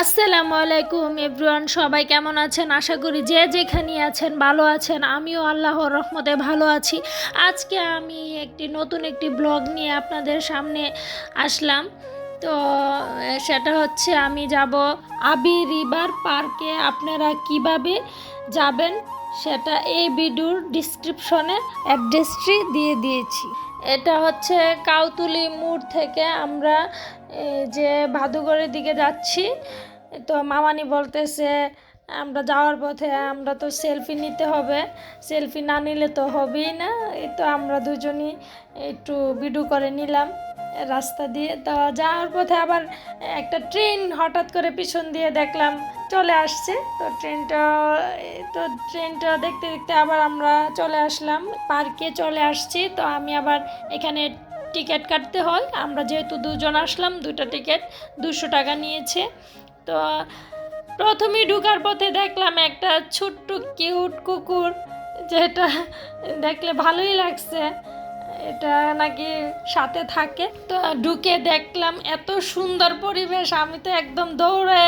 আসসালামু আলাইকুম এভরিওয়ান, সবাই কেমন আছেন? আশা করি যে যেখানে আছেন ভালো আছেন। আমিও আল্লাহর রহমতে ভালো আছি। আজকে আমি নতুন একটি ব্লগ নিয়ে আপনাদের সামনে আসলাম। তো সেটা হচ্ছে আমি যাব আবি রিভার পার্কে। আপনারা কিভাবে যাবেন সেটা এই ভিডিওর ডিসক্রিপশনে অ্যাড্রেসটি দিয়ে দিয়েছি। এটা হচ্ছে কাউতুলি মোড় থেকে আমরা যে ভাদুগরের দিকে যাচ্ছি। তো মামানি বলতেছে আমরা যাওয়ার পথে আমরা তো সেলফি নিতে হবে, সেলফি না নিলে তো হবেই না। এই তো আমরা দুজনই একটু ভিডিও করে নিলাম রাস্তা দিয়ে। তো যাওয়ার পথে আবার একটা ট্রেন হঠাৎ করে পিছন দিয়ে দেখলাম চলে আসছে। তো ট্রেনটা দেখতে দেখতে আবার আমরা চলে আসলাম, পার্কে চলে আসছি। তো আমি আবার এখানে টিকিট কাটতে হয়। আমরা যেহেতু দুজন আসলাম, দুটো টিকিট 200 টাকা নিয়েছে। তো প্রথমেই ঢোকার পথে দেখলাম একটা ছোট্ট কিউট কুকুর, যেটা দেখলে ভালোই লাগছে। এটা নাকি সাথে থাকে। তো ঢুকে দেখলাম এত সুন্দর পরিবেশ, আমি তো একদম দৌড়ে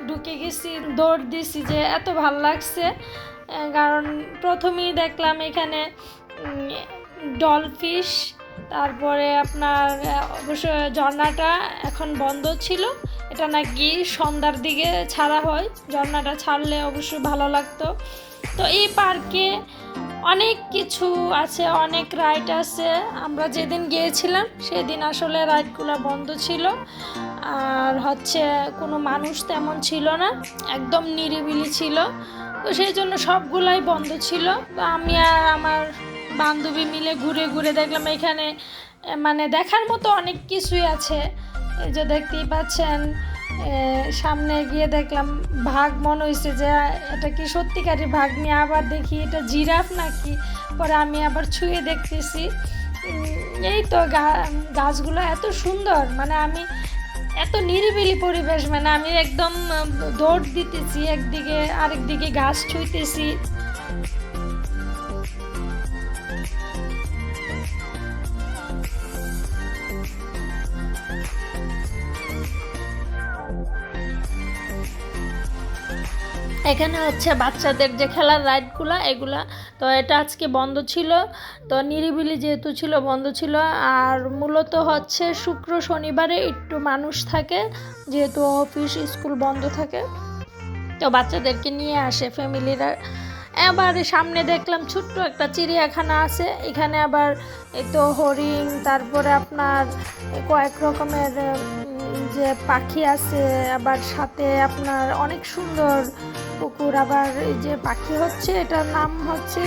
ঢুকে গেছি, দৌড় দিছি যে এত ভালো লাগছে। কারণ প্রথমেই দেখলাম এখানে ডলফিশ, তারপরে আপনার অবশ্য ঝর্ণাটা এখন বন্ধ ছিল, এটা নাকি সন্ধ্যার দিকে ছাড়া হয়। ঝর্ণাটা ছাড়লে অবশ্যই ভালো লাগতো। তো এই পার্কে অনেক কিছু আছে, অনেক রাইড আছে। আমরা যেদিন গিয়েছিলাম সেদিন আসলে রাইডগুলো বন্ধ ছিল, আর হচ্ছে কোনো মানুষ তেমন ছিল না, একদম নিরিবিলি ছিল। তো সেই জন্য সবগুলাই বন্ধ ছিল। তো আমি আর আমার বান্ধবী মিলে ঘুরে ঘুরে দেখলাম এখানে মানে দেখার মতো অনেক কিছুই আছে। এই যে দেখতেই পাচ্ছেন, সামনে গিয়ে দেখলাম বাঘ, মনে হয়েছে যে এটা কি সত্যিকারই বাঘ, নিয়ে আবার দেখি এটা জিরাফ নাকি। পরে আমি আবার ছুঁয়ে দেখতেছি। এই তো গাছগুলো এত সুন্দর, মানে আমি এত নিরিবিলি পরিবেশ, মানে আমি একদম দৌড় দিতেছি একদিকে আরেকদিকে, গাছ ছুঁইতেছি। এখানে হচ্ছে বাচ্চাদের যে খেলার রাইডগুলো এগুলা। তো এটা আজকে বন্ধ ছিল, তো নিরিবিলি যেহেতু ছিল বন্ধ ছিল। আর মূলত হচ্ছে শুক্র শনিবারে একটু মানুষ থাকে, যেহেতু অফিস স্কুল বন্ধ থাকে, তো বাচ্চাদেরকে নিয়ে আসে ফ্যামিলিরা। এবার সামনে দেখলাম ছোট্ট একটা চিড়িয়াখানা আছে। এখানে আবার এই তো হরিণ, তারপরে আপনার কয়েক রকমের যে পাখি আছে, আবার সাথে আপনার অনেক সুন্দর পুকুর। আবার এই যে পাখি হচ্ছে, এটার নাম হচ্ছে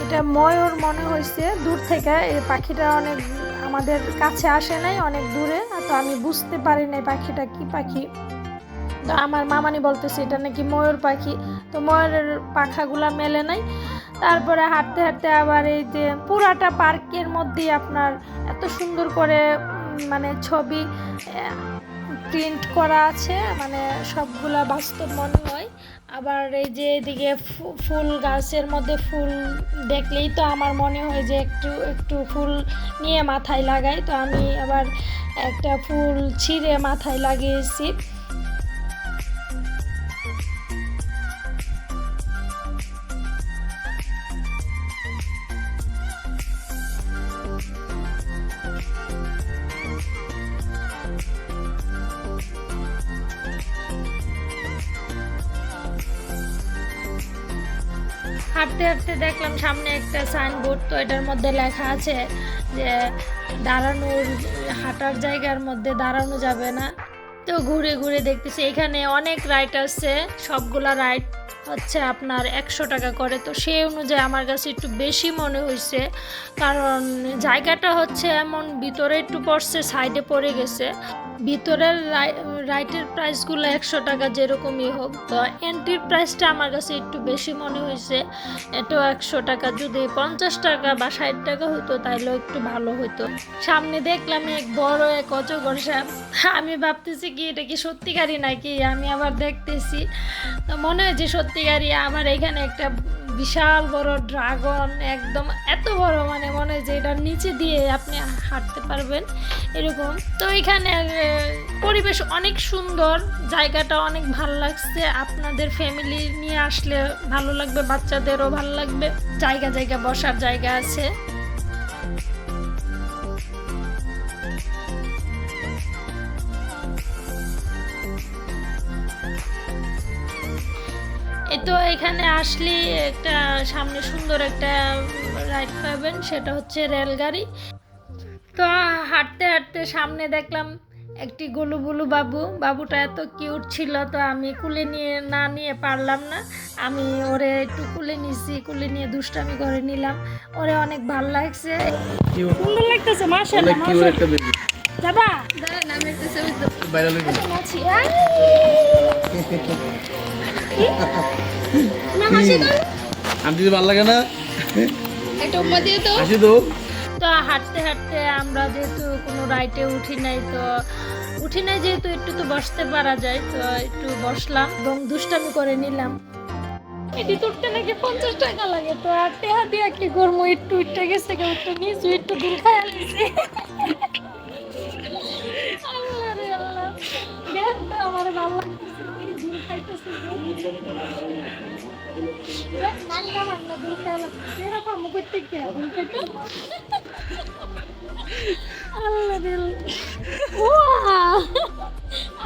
এটা ময়ূর মনে হয়েছে দূর থেকে। এই পাখিটা অনেক আমাদের কাছে আসে নাই, অনেক দূরে, তো আমি বুঝতে পারি নাই পাখিটা কি পাখি। তো আমার মামানি বলতেছে এটা নাকি ময়ূর পাখি। তো ময়ূরের পাখাগুলা মেলে নাই। তারপরে হাঁটতে হাঁটতে আবার এই যে পুরাটা পার্কের মধ্যেই আপনার এত সুন্দর করে মানে ছবি প্রিন্ট করা আছে, মানে সবগুলা বাস্তব মনে হয়। আবার এই যে এদিকে ফুল গাছের মধ্যে ফুল দেখলেই তো আমার মনে হয় যে একটু একটু ফুল নিয়ে মাথায় লাগাই। তো আমি আবার একটা ফুল ছিঁড়ে মাথায় লাগিয়েছি। হাঁটতে হাঁটতে দেখলাম সামনে একটা সাইনবোর্ড। তো এটার মধ্যে লেখা আছে যে দাঁড়ানোর, হাঁটার জায়গার মধ্যে দাঁড়ানো যাবে না। তো ঘুরে ঘুরে দেখতেছি এখানে অনেক রাইড আছে, সবগুলা রাইড হচ্ছে আপনার 100 টাকা করে। তো সেই অনুযায়ী আমার কাছে একটু বেশি মনে হয়েছে, কারণ জায়গাটা হচ্ছে এমন ভিতরে একটু পড়ছে, সাইডে পড়ে গেছে। ভিতরের রাইটের প্রাইসগুলো 100 টাকা যেরকমই হোক, তো এন্ট্রির প্রাইসটা আমার কাছে একটু বেশি মনে হয়েছে। এটাও 100 টাকা, যদি 50 টাকা বা 60 টাকা হতো তাহলেও একটু ভালো হতো। সামনে দেখলাম এক বড় এক অজগর সাপ। আমি ভাবতেছি কি এটা কি সত্যিকারই নাকি, আমি আবার দেখতেছি তো মনে হয় যে সত্যিকারই। আবার এখানে একটা বিশাল বড় ড্রাগন, একদম এত বড় মানে মনে হয় যে এটার নিচে দিয়ে আপনি হাঁটতে পারবেন এরকম। তো এখানে পরিবেশ অনেক সুন্দর, জায়গাটা অনেক ভালো লাগছে। আপনাদের ফ্যামিলি নিয়ে আসলে ভালো লাগবে, বাচ্চাদেরও ভালো লাগবে। জায়গা জায়গা বসার জায়গা আছে। এই তো এখানে আসলে একটা সামনে সুন্দর একটা রাইড পাবেন, সেটা হচ্ছে রেলগাড়ি। তো হাঁটতে হাঁটতে সামনে দেখলাম একটি গোলু বুলু বাবু। বাবুটা এত কিউট ছিল, তো আমি কুলে নিয়ে পারলাম না। আমি ওরে একটু কুলে নিছি, কুলে নিয়ে দুষ্টামি করে নিলাম। ওরে অনেক ভালো লাগছে, সুন্দর লাগতেছে। মাশাআল্লাহ মাশাআল্লাহ। যাবা দাঁড়ান, আমি একটা ছবি ভাইরাল হয়ে গেছে। আছি না হাসি দাও, আমি যদি ভালো লাগে না একটা উম্মা দিয়ে তো হাসি দাও। তো হাঁটতে হাঁটতে আমরা যেহেতু কোনো রাইডে উঠি নাই যেহেতু একটু তো বসতে পারা যায়, তো একটু বসলাম এবং দুষ্টামি করে নিলাম। এটি তুলতে নাকি 50 টাকা লাগে, তো আর টেহা দিয়ে কি করবো, একটু উঠতে গেছে একটু নিচু একটু দূর খাই আনছি। আল্লাহ রে আল্লাহ, দেখ তো আমার ভালো লাগতেছে দূর খাইতেছে।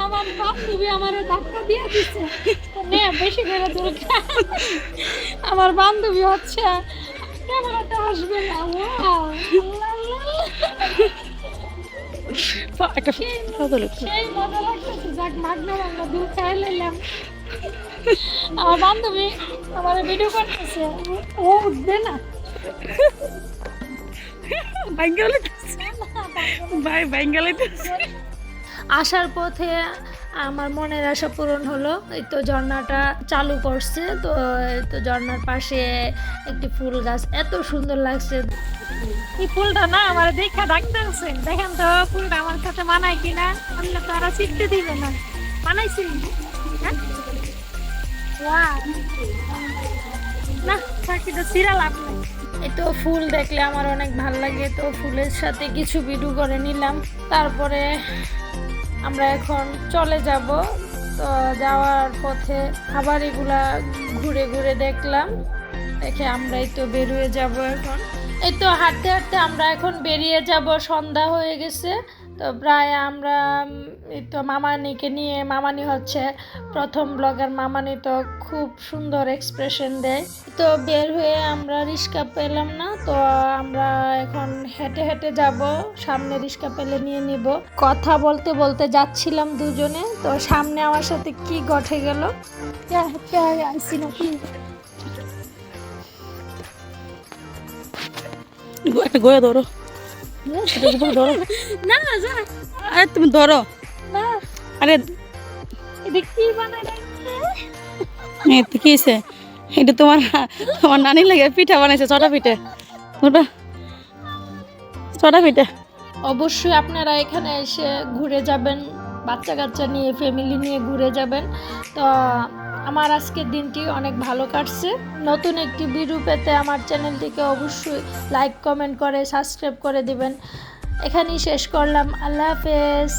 আমার বান্ধবী আমার ধাক্কা দিয়ে দিচ্ছে, বেশি করে দূর। আমার বান্ধবী হচ্ছে ক্যামেরাতে আসবে না। সেই মজা লাগতেছে, যাক মাগনা মাগনা দূর খাই লাইলাম। আমার বান্ধবী আমার ভিডিও করতেছে, ও উঠবে না। আসার পথে আমার মনের আশা পূরণ হলো। এই তো ঝর্ণাটা চালু করছে, তো ঝর্ণার পাশে একটি ফুল গাছ, এত সুন্দর লাগছে। এই ফুলটা না আমার দেখা ডাকতেছে, দেখেন তো ফুলটা আমার সাথে মানায় কিনা। আমরা তো আরো চিনতে দিবে না, মানাইছি না পাখিটা চিরা লাভ নেই। এই তো ফুল দেখলে আমার অনেক ভালো লাগে, তো ফুলের সাথে কিছু ভিডিও করে নিলাম। তারপরে আমরা এখন চলে যাব। তো যাওয়ার পথে আবার এগুলা ঘুরে ঘুরে দেখলাম, দেখে আমরা এই তো বেরিয়ে যাব এখন। এই তো হাঁটতে হাঁটতে আমরা এখন বেরিয়ে যাব, সন্ধ্যা হয়ে গেছে। তো প্রায় আমরা এই তো মামানিকে নিয়ে, মামানি হচ্ছে প্রথম ব্লগার। মামানি তো খুব সুন্দর এক্সপ্রেশন দেয়। তো বের হয়ে আমরা রিক্সা পেলাম না, তো আমরা এখন হেঁটে হেঁটে যাব, সামনে রিক্সা পেলে নিয়ে নিব। কথা বলতে বলতে যাচ্ছিলাম দুজনে, তো সামনে আমার সাথে কি ঘটে গেল আইসি নাকি একটা গয়া ধরো ধরো না যা, আরে তুমি ধরো না আরে এটা কি বানাইছে? কি হয়েছে? এটা তোমার নানি লাগে পিঠা বানাইছে, চটা পিঠে, চটা পিঠে। অবশ্যই আপনারা এখানে এসে ঘুরে যাবেন, বাচ্চা কাচ্চা নিয়ে, ফ্যামিলি নিয়ে ঘুরে যাবেন। তো আমার আজকের দিনটি অনেক ভালো কাটছে। নতুন একটি ভিডিও পেতে আমার চ্যানেলটিকে অবশ্যই লাইক কমেন্ট করে সাবস্ক্রাইব করে দিবেন। এখানেই শেষ করলাম। আল্লাহ হাফেজ।